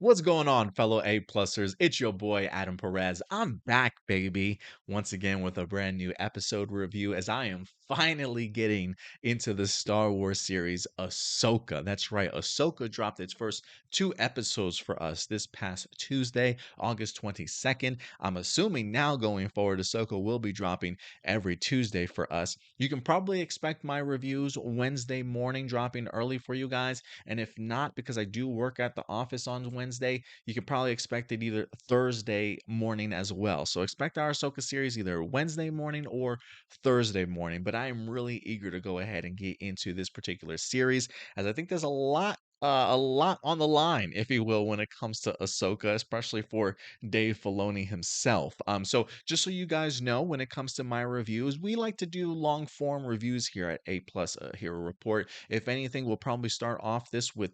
What's going on, fellow A-plussers? It's your boy, Adam Perez. I'm back, baby, once again with a brand new episode review as I am finally getting into the Star Wars series Ahsoka. That's right, Ahsoka dropped its first two episodes for us this past Tuesday, August 22nd. I'm assuming now going forward, Ahsoka will be dropping every Tuesday for us. You can probably expect my reviews Wednesday morning, dropping early for you guys. And if not, because I do work at the office on Wednesday, you can probably expect it either Thursday morning as well. So expect our Ahsoka series either Wednesday morning or Thursday morning. But I am really eager to go ahead and get into this particular series, as I think there's a lot on the line, if you will, when it comes to Ahsoka, especially for Dave Filoni himself. So just so you guys know, when it comes to my reviews, we like to do long form reviews here at A Plus Hero Report. If anything, we'll probably start off this with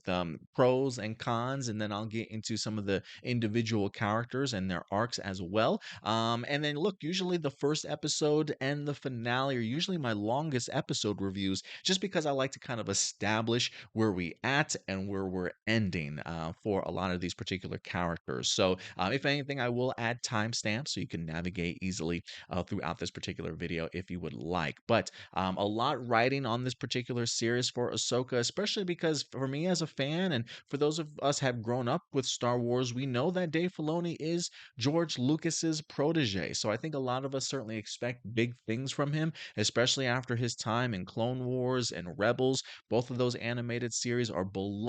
pros and cons, and then I'll get into some of the individual characters and their arcs as well. And then look, usually the first episode and the finale are usually my longest episode reviews, just because I like to kind of establish where we at and where we're ending for a lot of these particular characters. So if anything, I will add timestamps so you can navigate easily throughout this particular video if you would like. But a lot riding on this particular series for Ahsoka, especially because for me as a fan and for those of us have grown up with Star Wars, we know that Dave Filoni is George Lucas's protege. So I think a lot of us certainly expect big things from him, especially after his time in Clone Wars and Rebels. Both of those animated series are beloved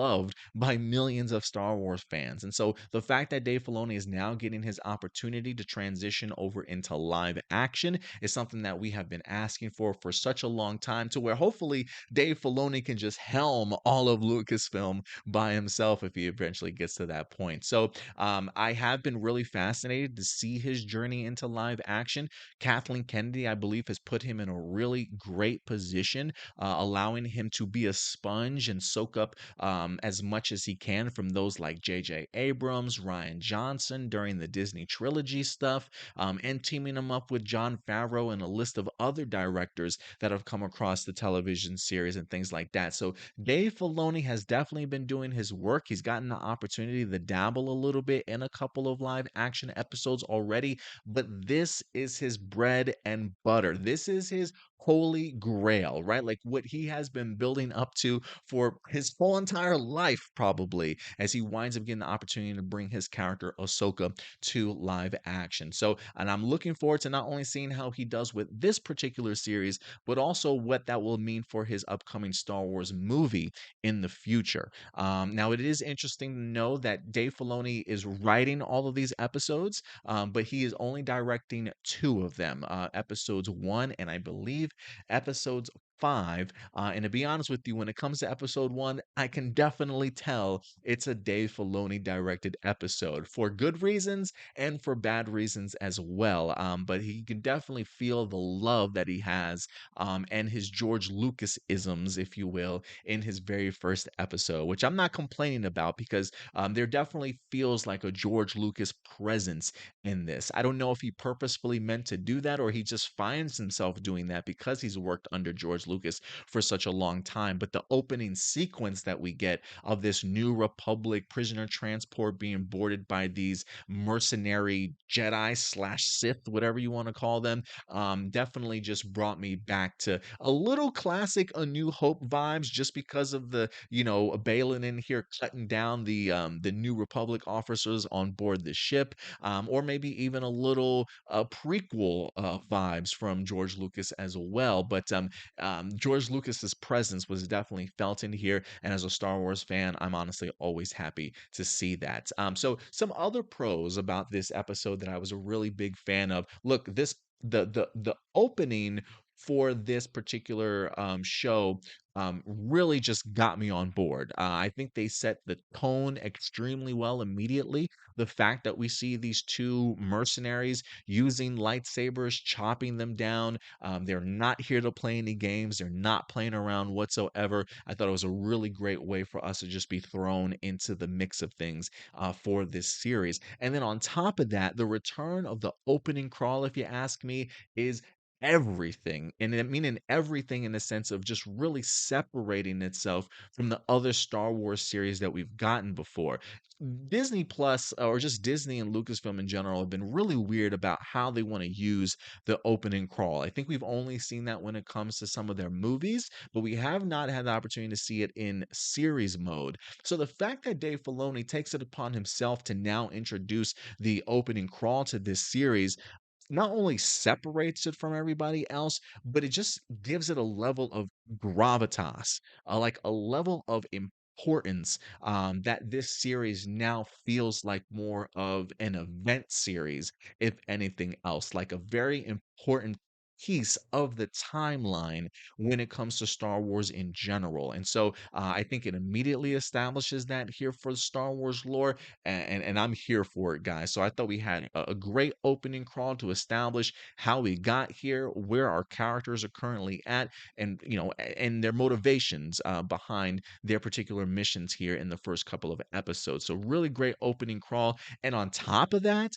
by millions of Star Wars fans. And so the fact that Dave Filoni is now getting his opportunity to transition over into live action is something that we have been asking for such a long time, to where hopefully Dave Filoni can just helm all of Lucasfilm by himself if he eventually gets to that point. So I have been really fascinated to see his journey into live action. Kathleen Kennedy, I believe, has put him in a really great position, allowing him to be a sponge and soak up as much as he can from those like J.J. Abrams, Ryan Johnson during the Disney trilogy stuff, and teaming him up with Jon Favreau and a list of other directors that have come across the television series and things like that. So Dave Filoni has definitely been doing his work. He's gotten the opportunity to dabble a little bit in a couple of live action episodes already, but this is his bread and butter. This is his holy grail, right? Like what he has been building up to for his whole entire life, probably, as he winds up getting the opportunity to bring his character Ahsoka to live action. So, and I'm looking forward to not only seeing how he does with this particular series, but also what that will mean for his upcoming Star Wars movie in the future. Now, it is interesting to know that Dave Filoni is writing all of these episodes, but he is only directing two of them, episodes one and I believe episodes five. And to be honest with you, when it comes to episode one, I can definitely tell it's a Dave Filoni directed episode for good reasons and for bad reasons as well. But he can definitely feel the love that he has, and his George Lucas isms, if you will, in his very first episode, which I'm not complaining about, because there definitely feels like a George Lucas presence in this. I don't know if he purposefully meant to do that or he just finds himself doing that because he's worked under George Lucas for such a long time. But the opening sequence that we get of this New Republic prisoner transport being boarded by these mercenary Jedi slash Sith, whatever you want to call them, definitely just brought me back to a little classic A New Hope vibes, just because of the, Baylon in here cutting down the New Republic officers on board the ship, or maybe even a little prequel vibes from George Lucas as well. But George Lucas's presence was definitely felt in here, and as a Star Wars fan, I'm honestly always happy to see that. So some other pros about this episode that I was a really big fan of. Look, this the opening for this particular show really just got me on board. I think they set the tone extremely well immediately. The fact that we see these two mercenaries using lightsabers, chopping them down, they're not here to play any games. They're not playing around whatsoever. I thought it was a really great way for us to just be thrown into the mix of things for this series. And then on top of that, the return of the opening crawl, if you ask me, is everything. And I mean in everything in the sense of just really separating itself from the other Star Wars series that we've gotten before. Disney Plus, or just Disney and Lucasfilm in general, have been really weird about how they want to use the opening crawl. I think we've only seen that when it comes to some of their movies, but we have not had the opportunity to see it in series mode. So the fact that Dave Filoni takes it upon himself to now introduce the opening crawl to this series not only separates it from everybody else, but it just gives it a level of gravitas, like a level of importance, that this series now feels like more of an event series, if anything else, like a very important piece of the timeline when it comes to Star Wars in general. And so I think it immediately establishes that here for the Star Wars lore, and I'm here for it, guys. So I thought we had a great opening crawl to establish how we got here, where our characters are currently at, and and their motivations behind their particular missions here in the first couple of episodes. So really great opening crawl, and on top of that,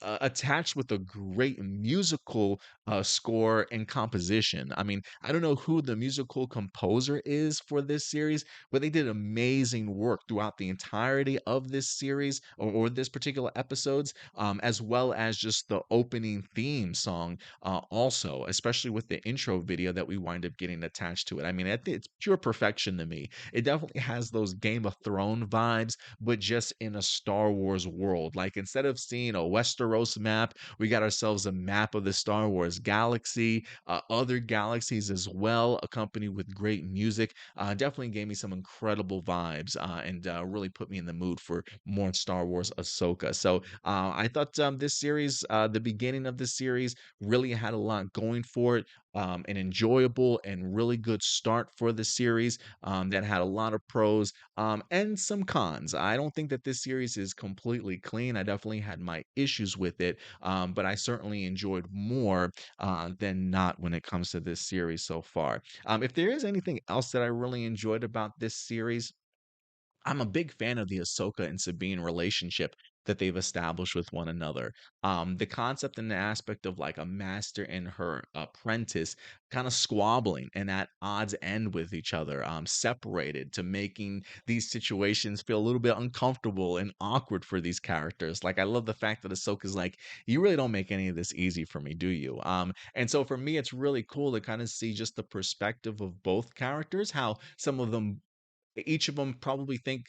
attached with a great musical score and composition. I mean, I don't know who the musical composer is for this series, but they did amazing work throughout the entirety of this series, or this particular episodes, as well as just the opening theme song, also, especially with the intro video that we wind up getting attached to it. I mean, I think it's pure perfection to me. It definitely has those Game of Thrones vibes, but just in a Star Wars world. Like instead of seeing a Westeros map, we got ourselves a map of the Star Wars galaxy, other galaxies as well, accompanied with great music. Definitely gave me some incredible vibes, and really put me in the mood for more Star Wars Ahsoka. So I thought this series, the beginning of this series, really had a lot going for it. An enjoyable and really good start for the series, that had a lot of pros, and some cons. I don't think that this series is completely clean. I definitely had my issues with it, but I certainly enjoyed more than not when it comes to this series so far. If there is anything else that I really enjoyed about this series, I'm a big fan of the Ahsoka and Sabine relationship that they've established with one another. The concept and the aspect of like a master and her apprentice kind of squabbling and at odds end with each other, separated, to making these situations feel a little bit uncomfortable and awkward for these characters. Like I love the fact that Ahsoka's like, you really don't make any of this easy for me, do you? And so for me, it's really cool to kind of see just the perspective of both characters, how some of them, each of them probably think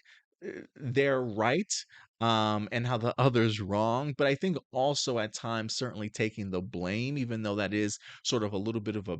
they're right, and how the other's wrong. But I think also at times certainly taking the blame, even though that is sort of a little bit of a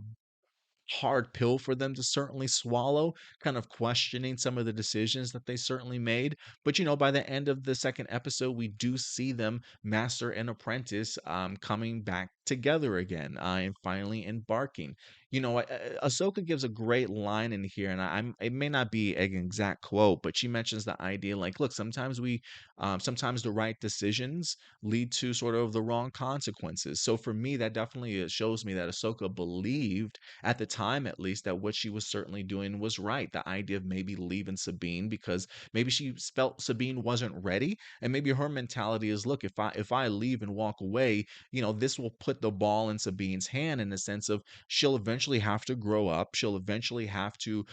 hard pill for them to certainly swallow, kind of questioning some of the decisions that they certainly made. But by the end of the second episode, we do see them, master and apprentice, coming back together again, and finally embarking. Ahsoka gives a great line in here, and it may not be an exact quote, but she mentions the idea like, look, sometimes the right decisions lead to sort of the wrong consequences. So for me, that definitely shows me that Ahsoka believed, at the time at least, that what she was certainly doing was right. The idea of maybe leaving Sabine because maybe she felt Sabine wasn't ready, and maybe her mentality is, look, if I leave and walk away, this will put the ball in Sabine's hand, in the sense of she'll eventually have to grow up. She'll eventually have to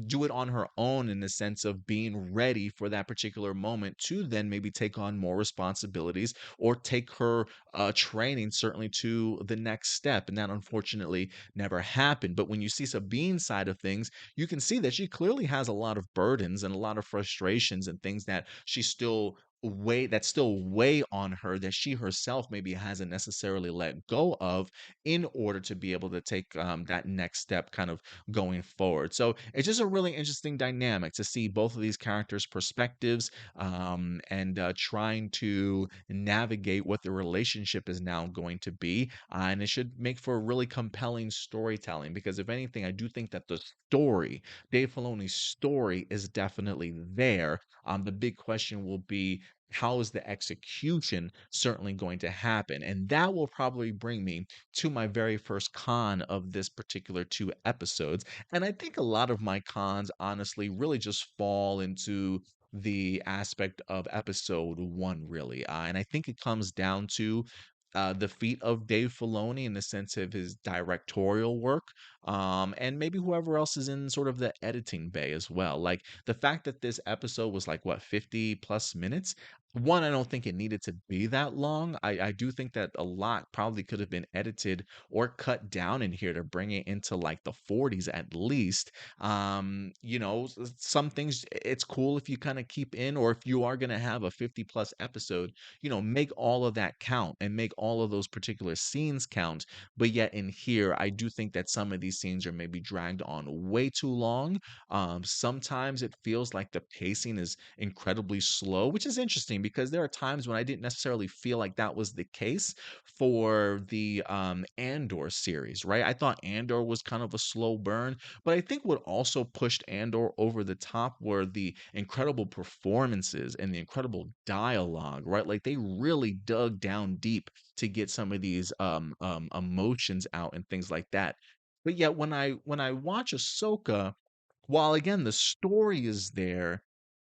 do it on her own, in the sense of being ready for that particular moment to then maybe take on more responsibilities, or take her training certainly to the next step. And that unfortunately never happened. But when you see Sabine's side of things, you can see that she clearly has a lot of burdens and a lot of frustrations and things that she still weigh on her, that she herself maybe hasn't necessarily let go of, in order to be able to take that next step kind of going forward. So it's just a really interesting dynamic to see both of these characters' perspectives, and trying to navigate what the relationship is now going to be. And it should make for a really compelling storytelling, because if anything, I do think that the story, Dave Filoni's story, is definitely there. The big question will be, how is the execution certainly going to happen? And that will probably bring me to my very first con of this particular two episodes. And I think a lot of my cons, honestly, really just fall into the aspect of episode one, really. And I think it comes down to the feat of Dave Filoni in the sense of his directorial work, and maybe whoever else is in sort of the editing bay as well. Like the fact that this episode was like what 50 plus minutes. One, I don't think it needed to be that long. I do think that a lot probably could have been edited or cut down in here to bring it into like the 40s at least. Some things it's cool if you kind of keep in, or if you are going to have a 50 plus episode, make all of that count and make all of those particular scenes count. But yet in here, I do think that some of these scenes are maybe dragged on way too long. Sometimes it feels like the pacing is incredibly slow, which is interesting because there are times when I didn't necessarily feel like that was the case for the Andor series, right? I thought Andor was kind of a slow burn, but I think what also pushed Andor over the top were the incredible performances and the incredible dialogue, right? Like they really dug down deep to get some of these emotions out and things like that. But yet when I watch Ahsoka, while again the story is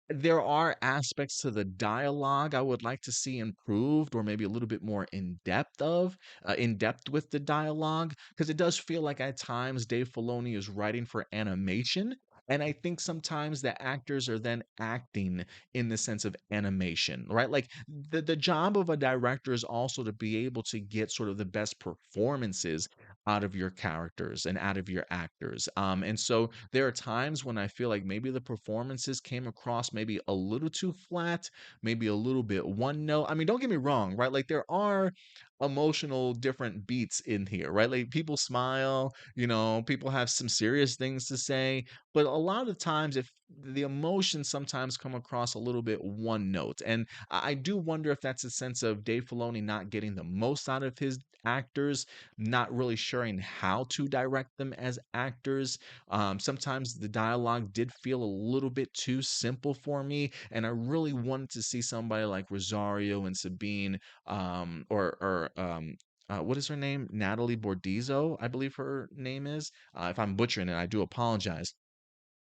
there are aspects to the dialogue I would like to see improved or maybe a little bit more in depth with the dialogue, because it does feel like at times Dave Filoni is writing for animation. And I think sometimes the actors are then acting in the sense of animation, right? Like the job of a director is also to be able to get sort of the best performances out of your characters and out of your actors. And so there are times when I feel like maybe the performances came across maybe a little too flat, maybe a little bit one note. I mean, don't get me wrong, right? Like there are emotional different beats in here, right? Like people smile, people have some serious things to say, but a lot of times if the emotions sometimes come across a little bit one note. And I do wonder if that's a sense of Dave Filoni not getting the most out of his actors, not really sure how to direct them as actors. Sometimes the dialogue did feel a little bit too simple for me, and I really wanted to see somebody like Rosario and Sabine, what is her name? Natalie Bordizzo, I believe her name is. If I'm butchering it, I do apologize.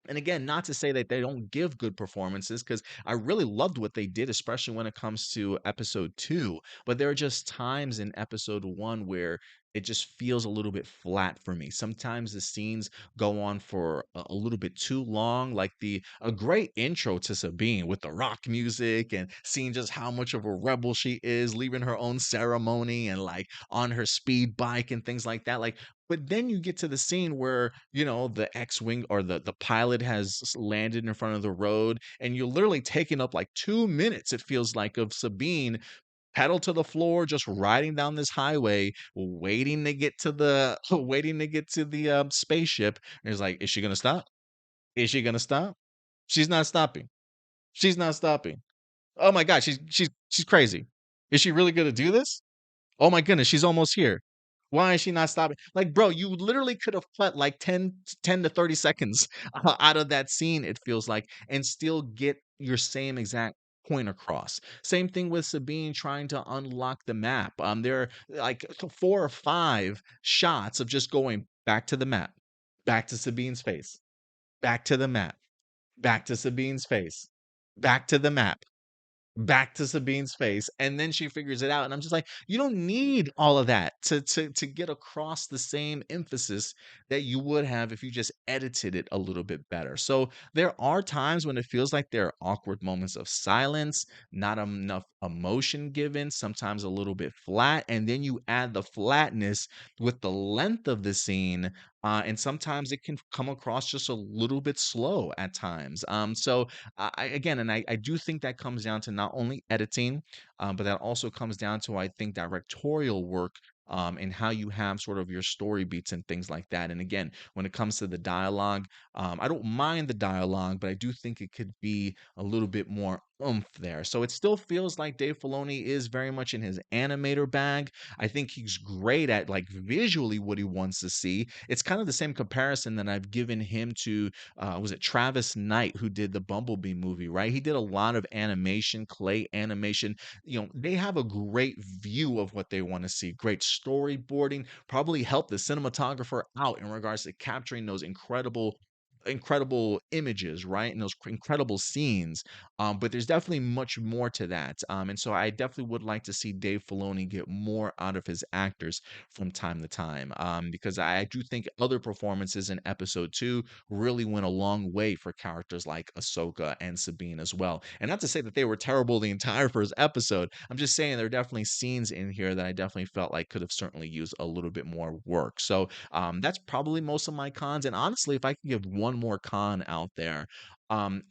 And again, not to say that they don't give good performances, because I really loved what they did, especially when it comes to episode two. But there are just times in episode one where it just feels a little bit flat for me. Sometimes the scenes go on for a little bit too long, like the a great intro to Sabine with the rock music and seeing just how much of a rebel she is, leaving her own ceremony and like on her speed bike and things like that. Like, but then you get to the scene where, the X-wing or the pilot has landed in front of the road, and you're literally taking up like 2 minutes, it feels like, of Sabine pedal to the floor, just riding down this highway, waiting to get to the waiting to get to the spaceship. And it's like, is she gonna stop? Is she gonna stop? She's not stopping. She's not stopping. Oh my god, she's crazy. Is she really gonna do this? Oh my goodness, she's almost here. Why is she not stopping? Like, bro, you literally could have cut like 10 to 30 seconds out of that scene, it feels like, and still get your same exact point across. Same thing with Sabine trying to unlock the map. There are like four or five shots of just going back to the map, back to Sabine's face, back to the map, back to Sabine's face, back to the map, back to Sabine's face, and then she figures it out, and I'm just like, "You don't need all of that to get across the same emphasis that you would have if you just edited it a little bit better." So, there are times when it feels like there are awkward moments of silence, not enough emotion given, sometimes a little bit flat, and then you add the flatness with the length of the scene, and sometimes it can come across just a little bit slow at times. So again, and I do think that comes down to not only editing, but that also comes down to, I think, directorial work. And how you have sort of your story beats and things like that. And again, when it comes to the dialogue, I don't mind the dialogue, but I do think it could be a little bit more oomph there. So it still feels like Dave Filoni is very much in his animator bag. I think he's great at like visually what he wants to see. It's kind of the same comparison that I've given him to was it Travis Knight who did the Bumblebee movie, right? He did a lot of animation, clay animation. They have a great view of what they want to see, great storyboarding, probably helped the cinematographer out in regards to capturing those incredible incredible images, right? And those incredible scenes. But there's definitely much more to that. And so I definitely would like to see Dave Filoni get more out of his actors from time to time. Because I do think other performances in episode two really went a long way for characters like Ahsoka and Sabine as well. And not to say that they were terrible the entire first episode. I'm just saying there are definitely scenes in here that I definitely felt like could have certainly used a little bit more work. So that's probably most of my cons. And honestly, if I could give one more con out there,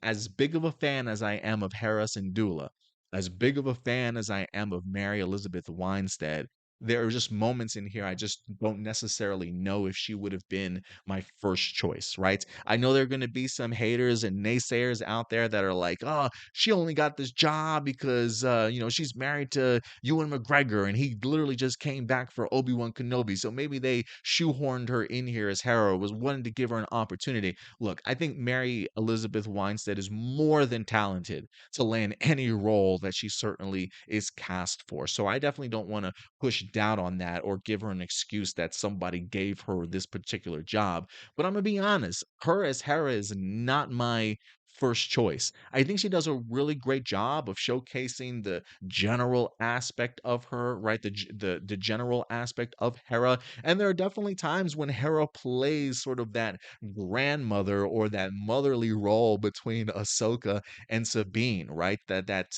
as big of a fan as I am of Hera Syndulla, as big of a fan as I am of Mary Elizabeth Winstead, there are just moments in here I just don't necessarily know if she would have been my first choice, right? I know there are going to be some haters and naysayers out there that are like, "Oh, she only got this job because she's married to Ewan McGregor and he literally just came back for Obi-Wan Kenobi. So maybe they shoehorned her in here as Hera, was wanting to give her an opportunity." Look, I think Mary Elizabeth Winstead is more than talented to land any role that she certainly is cast for. So I definitely don't want to push doubt on that or give her an excuse that somebody gave her this particular job. But I'm gonna be honest, her as Hera is not my first choice. I think she does a really great job of showcasing the general aspect of her, right? The general aspect of Hera. And there are definitely times when Hera plays sort of that grandmother or that motherly role between Ahsoka and Sabine, right? That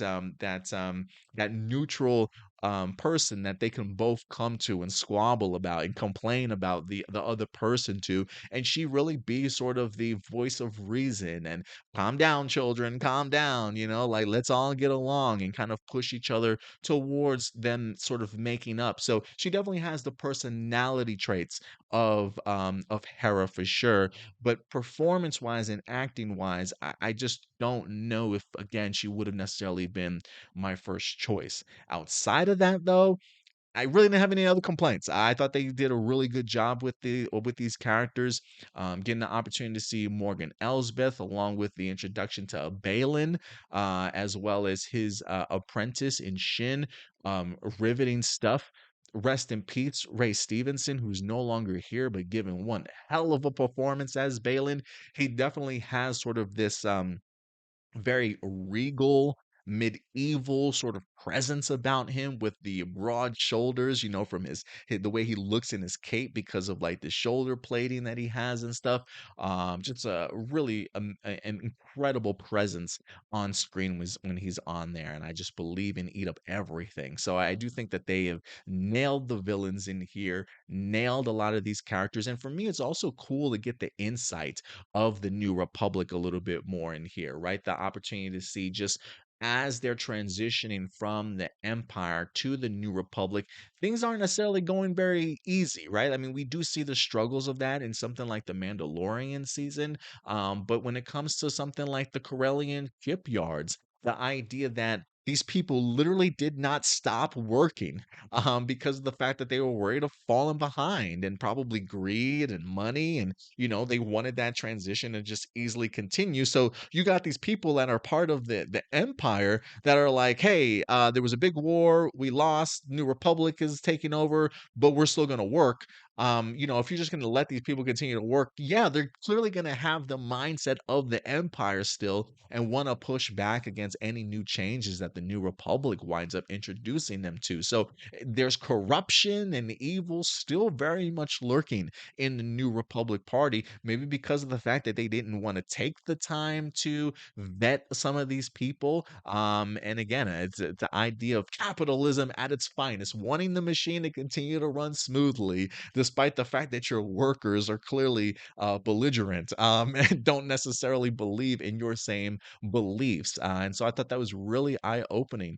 neutral person that they can both come to and squabble about and complain about the other person to, and she really be sort of the voice of reason and calm down, children, calm down, like let's all get along and kind of push each other towards them sort of making up. So she definitely has the personality traits of Hera for sure. But performance wise and acting wise, I just don't know if again she would have necessarily been my first choice. Outside of that, though, I really didn't have any other complaints. I thought they did a really good job with these characters. Getting the opportunity to see Morgan Elsbeth along with the introduction to Baylon, as well as his apprentice in Shin. Riveting stuff. Rest in peace, Ray Stevenson, who's no longer here, but given one hell of a performance as Baylon. He definitely has sort of this very regal, medieval sort of presence about him with the broad shoulders, from the way he looks in his cape because of like the shoulder plating that he has and stuff. Just a really an incredible presence on screen when he's on there, and I just believe and eat up everything. So I do think that they have nailed the villains in here, nailed a lot of these characters, and for me, it's also cool to get the insight of the New Republic a little bit more in here, right? The opportunity to see just as they're transitioning from the Empire to the New Republic, things aren't necessarily going very easy, right? I mean, we do see the struggles of that in something like the Mandalorian season. But when it comes to something like the Corellian shipyards, the idea that these people literally did not stop working because of the fact that they were worried of falling behind and probably greed and money. And, they wanted that transition to just easily continue. So you got these people that are part of the empire that are like, hey, there was a big war. We lost. New Republic is taking over, but we're still going to work. If you're just going to let these people continue to work, yeah, they're clearly going to have the mindset of the empire still and want to push back against any new changes that the New Republic winds up introducing them to. So there's corruption and evil still very much lurking in the New Republic Party, maybe because of the fact that they didn't want to take the time to vet some of these people. And again, it's the idea of capitalism at its finest, wanting the machine to continue to run smoothly, despite the fact that your workers are clearly belligerent and don't necessarily believe in your same beliefs. And so I thought that was really eye opening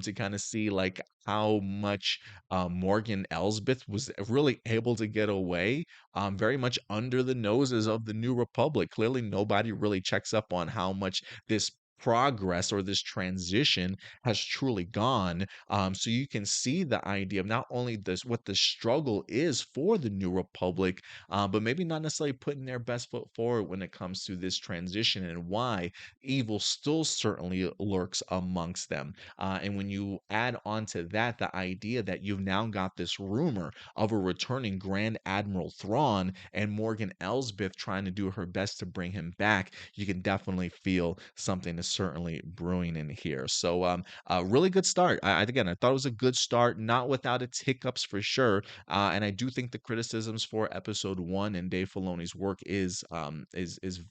to kind of see like how much Morgan Elsbeth was really able to get away very much under the noses of the New Republic. Clearly, nobody really checks up on how much this progress or this transition has truly gone. So you can see the idea of not only this what the struggle is for the New Republic, but maybe not necessarily putting their best foot forward when it comes to this transition and why evil still certainly lurks amongst them. And when you add on to that the idea that you've now got this rumor of a returning Grand Admiral Thrawn and Morgan Elsbeth trying to do her best to bring him back, you can definitely feel something is certainly brewing in here. So, a really good start. Again, I thought it was a good start, not without its hiccups for sure. And I do think the criticisms for episode one and Dave Filoni's work is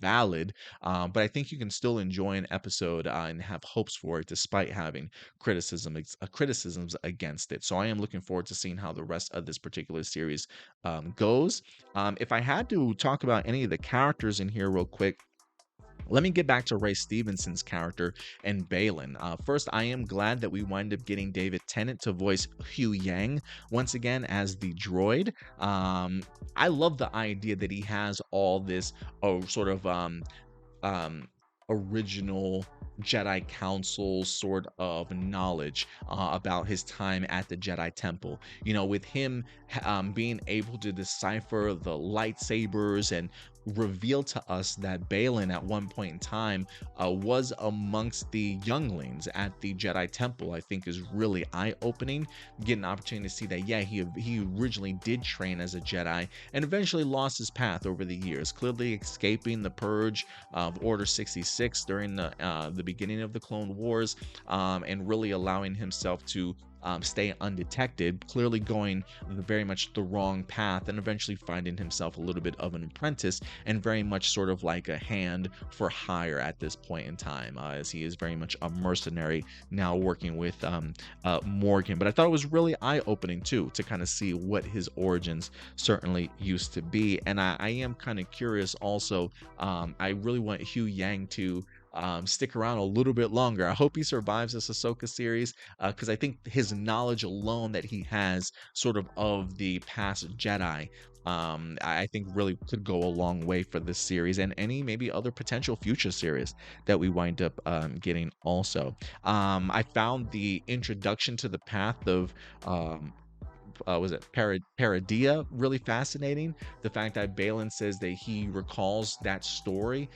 valid. But I think you can still enjoy an episode and have hopes for it, despite having criticisms against it. So I am looking forward to seeing how the rest of this particular series goes. If I had to talk about any of the characters in here real quick, let me get back to Ray Stevenson's character and Baylon. First, I am glad that we wind up getting David Tennant to voice Hugh Yang once again as the droid. I love the idea that he has all this sort of um, original Jedi Council sort of knowledge about his time at the Jedi Temple. You know, with him being able to decipher the lightsabers and reveal to us that Baylon at one point in time was amongst the younglings at the Jedi Temple, I think is really eye-opening. Get an opportunity to see that, yeah, he originally did train as a Jedi and eventually lost his path over the years, clearly escaping the purge of Order 66 during the beginning of the Clone Wars, and really allowing himself to stay undetected, clearly going very much the wrong path, and eventually finding himself a little bit of an apprentice and very much sort of like a hand for hire at this point in time, as he is very much a mercenary now working with Morgan. But I thought it was really eye-opening too to kind of see what his origins certainly used to be. And I am kind of curious also. I really want Hugh Yang to stick around a little bit longer. I hope he survives this Ahsoka series, because I think his knowledge alone that he has sort of the past Jedi, I think really could go a long way for this series and any maybe other potential future series that we wind up getting also. I found the introduction to the path of was it Paradia really fascinating. The fact that Baylon says that he recalls that story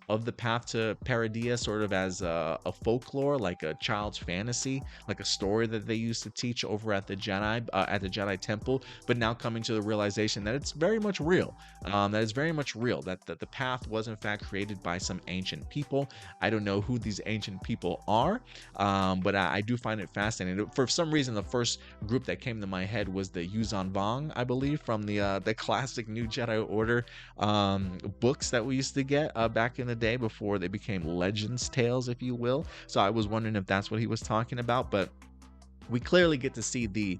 of the path to Paradia sort of as a folklore, like a child's fantasy, like a story that they used to teach over at the Jedi Temple, but now coming to the realization that it's very much real, that the path was in fact created by some ancient people. I don't know who these ancient people are, but I do find it fascinating. For some reason, the first group that came to my head was the Yuzan Vong, I believe, from the classic New Jedi Order books that we used to get back in the day before they became Legends Tales, if you will. So I was wondering if that's what he was talking about, but we clearly get to see the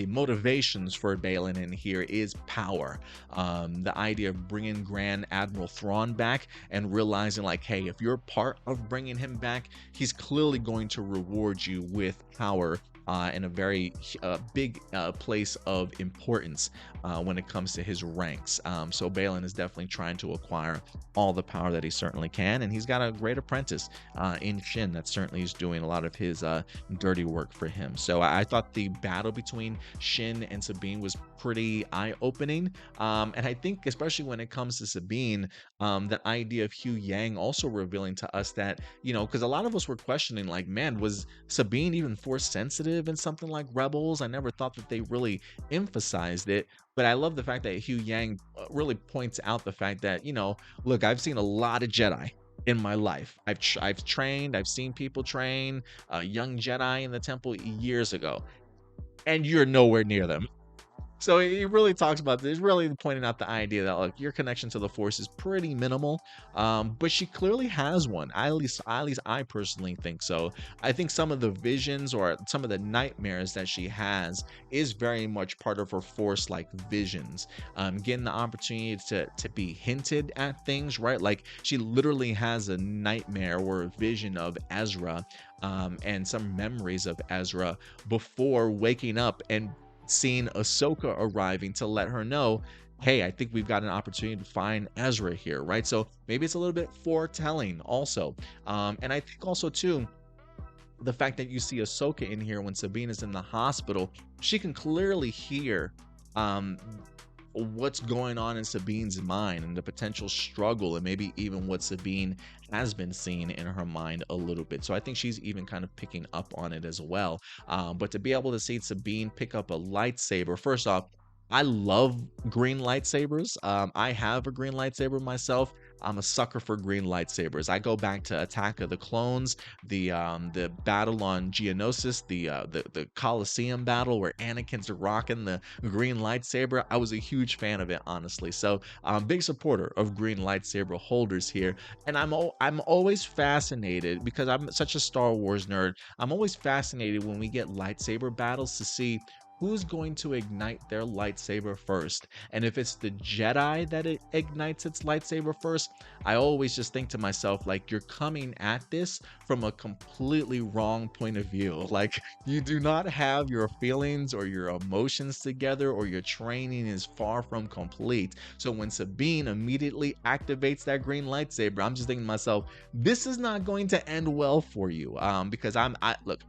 motivations for Baylon in here is power. The idea of bringing Grand Admiral Thrawn back and realizing like, hey, if you're part of bringing him back, he's clearly going to reward you with power in a very big place of importance when it comes to his ranks. So Baylon is definitely trying to acquire all the power that he certainly can, and he's got a great apprentice in Shin that certainly is doing a lot of his dirty work for him. So I thought the battle between Shin and Sabine was pretty eye-opening, and I think especially when it comes to Sabine, the idea of Hugh Yang also revealing to us that, you know, because a lot of us were questioning like, man, was Sabine even force sensitive in something like Rebels? I never thought that they really emphasized it. But I love the fact that Hugh Yang really points out the fact that, you know, look, I've seen a lot of Jedi in my life. I've trained, I've seen people train young Jedi in the temple years ago, and you're nowhere near them. So he really talks about this, really pointing out the idea that like your connection to the Force is pretty minimal, but she clearly has one. At least I personally think so. I think some of the visions or some of the nightmares that she has is very much part of her Force-like visions. Getting the opportunity to be hinted at things, right? Like she literally has a nightmare or a vision of Ezra, and some memories of Ezra before waking up and seeing Ahsoka arriving to let her know hey, I think we've got an opportunity to find Ezra here, right? So maybe it's a little bit foretelling also. And I think also too, the fact that you see Ahsoka in here when Sabine is in the hospital, she can clearly hear um, what's going on in Sabine's mind and the potential struggle, and maybe even what Sabine has been seeing in her mind a little bit. So I think she's even kind of picking up on it as well. But to be able to see Sabine pick up a lightsaber, first off, I love green lightsabers. I have a green lightsaber myself. I'm a sucker for green lightsabers. I go back to Attack of the Clones, the battle on Geonosis, the Colosseum battle where Anakin's rocking the green lightsaber. I was a huge fan of it, honestly. So I'm a big supporter of green lightsaber holders here. And I'm always fascinated, because I'm such a Star Wars nerd. I'm always fascinated when we get lightsaber battles to see who's going to ignite their lightsaber first. And if it's the Jedi that it ignites its lightsaber first, I always just think to myself, like, you're coming at this from a completely wrong point of view. Like, you do not have your feelings or your emotions together, or your training is far from complete. So when Sabine immediately activates that green lightsaber, I'm just thinking to myself, this is not going to end well for you. Because look,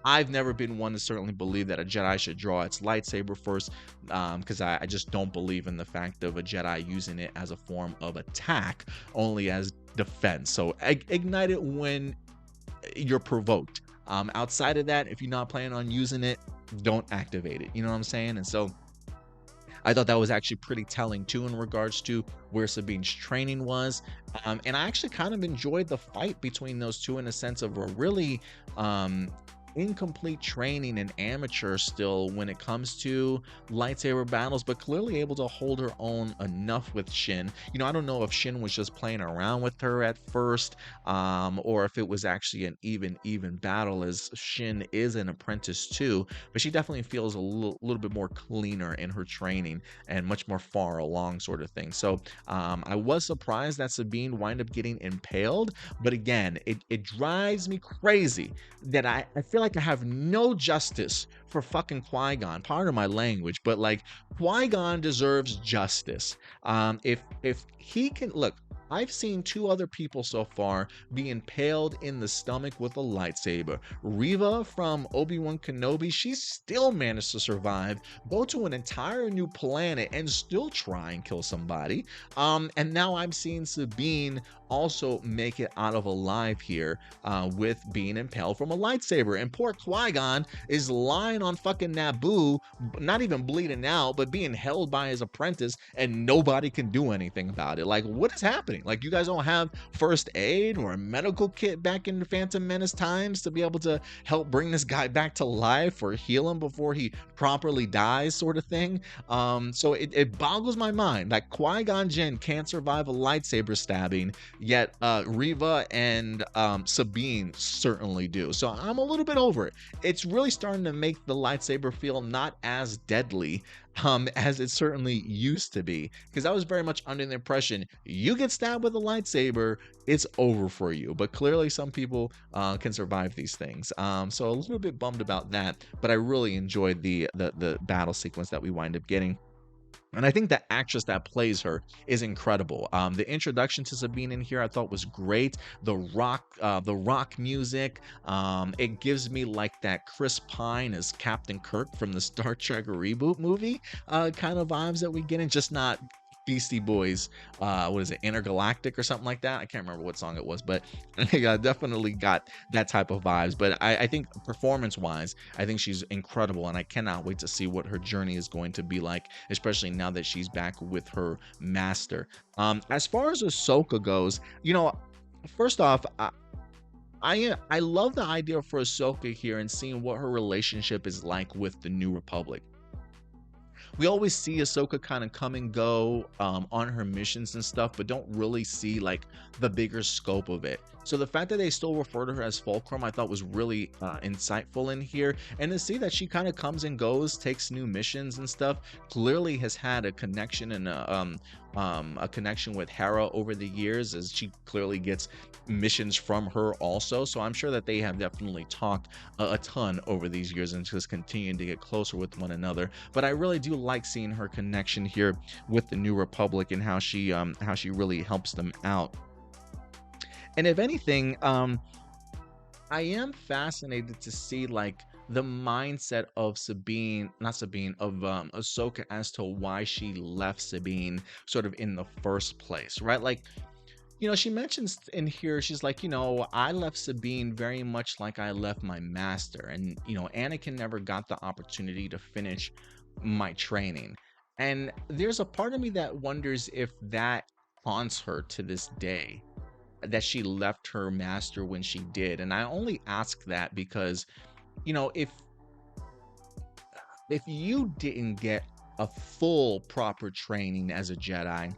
I've never been one to certainly believe that a Jedi should draw its lightsaber first, because I just don't believe in the fact of a Jedi using it as a form of attack, only as defense. So ignite it when you're provoked. Outside of that, if you're not planning on using it, don't activate it. You know what I'm saying? And so I thought that was actually pretty telling too, in regards to where Sabine's training was. And I actually kind of enjoyed the fight between those two, in a sense of a really incomplete training and amateur still when it comes to lightsaber battles, but clearly able to hold her own enough with Shin. You know, I don't know if Shin was just playing around with her at first, or if it was actually an even battle, as Shin is an apprentice too, but she definitely feels a little bit more cleaner in her training and much more far along, sort of thing. So I was surprised that Sabine wind up getting impaled, but again, it drives me crazy that I feel like I have no justice for fucking Qui-Gon. Pardon my language, but like, Qui-Gon deserves justice. If he can look, I've seen two other people so far be impaled in the stomach with a lightsaber. Reva from Obi-Wan Kenobi, she still managed to survive, go to an entire new planet, and still try and kill somebody. And now I'm seeing Sabine also make it out of alive here, with being impaled from a lightsaber. And poor Qui-Gon is lying on fucking Naboo, not even bleeding out, but being held by his apprentice, and nobody can do anything about it. Like, what is happening? Like, you guys don't have first aid or a medical kit back in the Phantom Menace times to be able to help bring this guy back to life or heal him before he properly dies, sort of thing. So it boggles my mind that Qui-Gon Jinn can't survive a lightsaber stabbing, yet Reva and Sabine certainly do. So I'm a little bit over it. It's really starting to make the lightsaber feel not as deadly as it certainly used to be, because I was very much under the impression you get stabbed with a lightsaber, it's over for you. But clearly some people can survive these things. So a little bit bummed about that, but I really enjoyed the battle sequence that we wind up getting. And I think the actress that plays her is incredible. The introduction to Sabine in here I thought was great. The rock music, it gives me like that Chris Pine as Captain Kirk from the Star Trek reboot movie kind of vibes that we get in, just not Beastie Boys, what is it, Intergalactic or something like that? I can't remember what song it was, but I definitely got that type of vibes. But I think performance-wise, I think she's incredible, and I cannot wait to see what her journey is going to be like, especially now that she's back with her master. As far as Ahsoka goes, you know, first off, I love the idea for Ahsoka here and seeing what her relationship is like with the New Republic. We always see Ahsoka kind of come and go on her missions and stuff, but don't really see like the bigger scope of it. So the fact that they still refer to her as Fulcrum, I thought was really insightful in here. And to see that she kind of comes and goes, takes new missions and stuff, clearly has had a connection and a connection with Hera over the years, as she clearly gets missions from her also. So I'm sure that they have definitely talked a ton over these years and just continuing to get closer with one another. But I really do like seeing her connection here with the New Republic and how she really helps them out. And if anything, I am fascinated to see like the mindset of Sabine, not Sabine, of Ahsoka as to why she left Sabine sort of in the first place, right? Like, she mentions in here, she's like, I left Sabine very much like I left my master. And, Anakin never got the opportunity to finish my training. And there's a part of me that wonders if that haunts her to this day, that she left her master when she did. And I only ask that because, if you didn't get a full proper training as a Jedi,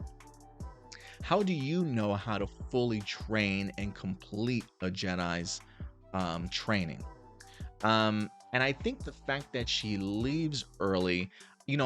how do you know how to fully train and complete a Jedi's training? And I think the fact that she leaves early,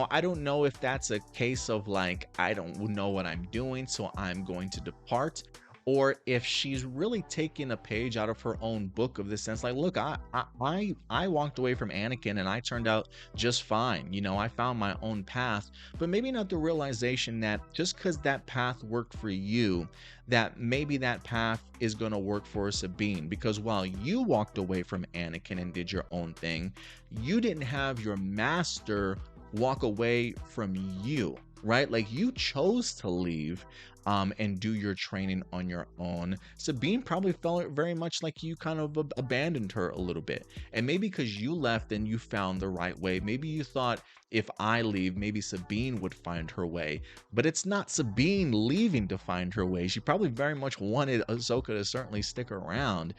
I don't know if that's a case of like, I don't know what I'm doing, so I'm going to depart, or if she's really taking a page out of her own book of the sense like, look, I walked away from Anakin and I turned out just fine. I found my own path, but maybe not the realization that just because that path worked for you, that maybe that path is going to work for Sabine, because while you walked away from Anakin and did your own thing, you didn't have your master walk away from you, right? Like, you chose to leave and do your training on your own. Sabine probably felt very much like you kind of abandoned her a little bit. And maybe because you left and you found the right way, maybe you thought, if I leave, maybe Sabine would find her way. But it's not Sabine leaving to find her way. She probably very much wanted Ahsoka to certainly stick around.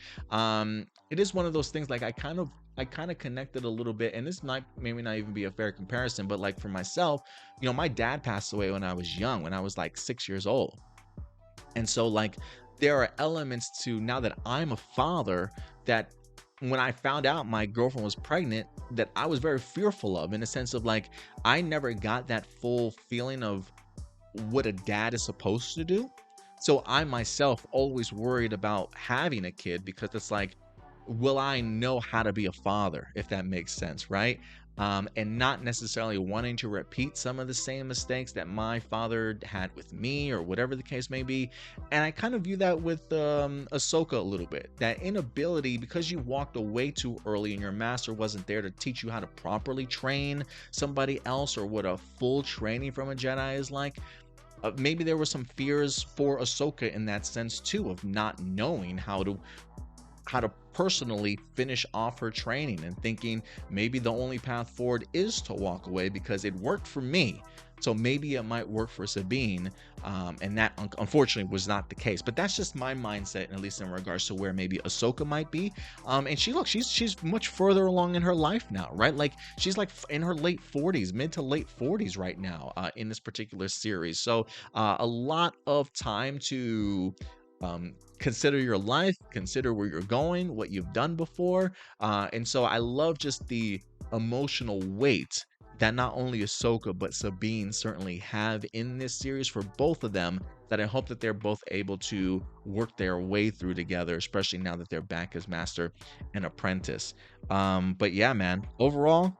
It is one of those things, like, I kind of connected a little bit, and this might maybe not even be a fair comparison, but like for myself, my dad passed away when I was young, when I was like 6 years old. And so like there are elements to, now that I'm a father, that when I found out my girlfriend was pregnant, that I was very fearful of, in a sense of like, I never got that full feeling of what a dad is supposed to do. So I myself always worried about having a kid, because it's like, will I know how to be a father, if that makes sense, right? And not necessarily wanting to repeat some of the same mistakes that my father had with me, or whatever the case may be. And I kind of view that with Ahsoka a little bit, that inability, because you walked away too early and your master wasn't there to teach you how to properly train somebody else, or what a full training from a Jedi is like. Maybe there were some fears for Ahsoka in that sense too, of not knowing how to personally finish off her training, and thinking maybe the only path forward is to walk away because it worked for me. So maybe it might work for Sabine, and that unfortunately was not the case. But that's just my mindset, at least in regards to where maybe Ahsoka might be. And she's much further along in her life now, right? Like, she's like in her late 40s, mid to late 40s right now, in this particular series. So a lot of time to consider your life, consider where you're going, what you've done before. And so I love just the emotional weight that not only Ahsoka but Sabine certainly have in this series for both of them, that I hope that they're both able to work their way through together, especially now that they're back as Master and Apprentice. But yeah, man, overall,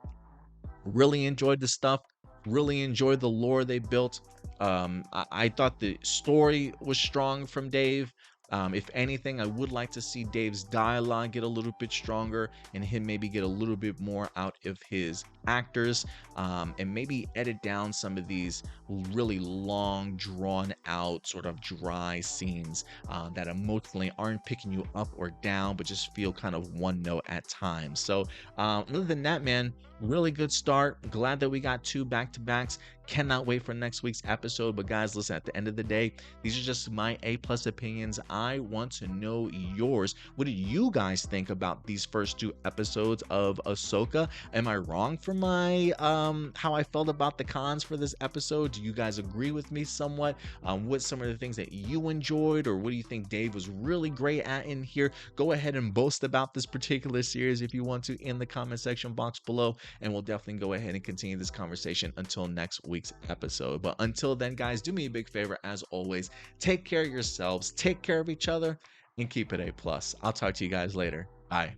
really enjoyed the stuff, really enjoyed the lore they built. I thought the story was strong from Dave. If anything, I would like to see Dave's dialogue get a little bit stronger, and him maybe get a little bit more out of his actors, and maybe edit down some of these really long, drawn out, sort of dry scenes that emotionally aren't picking you up or down, but just feel kind of one note at times. So other than that, man, really good start. Glad that we got 2 back-to-backs. Cannot wait for next week's episode. But guys, listen, at the end of the day, these are just my A+ opinions. I want to know yours. What do you guys think about these first 2 episodes of Ahsoka? Am I wrong for my how I felt about the cons for this episode? Do you guys agree with me somewhat? What's some of the things that you enjoyed, or what do you think Dave was really great at in here? Go ahead and boast about this particular series if you want to in the comment section box below, and we'll definitely go ahead and continue this conversation until next week. week's episode. But until then, guys, do me a big favor as always. Take care of yourselves, take care of each other, and keep it A+. I'll talk to you guys later. Bye.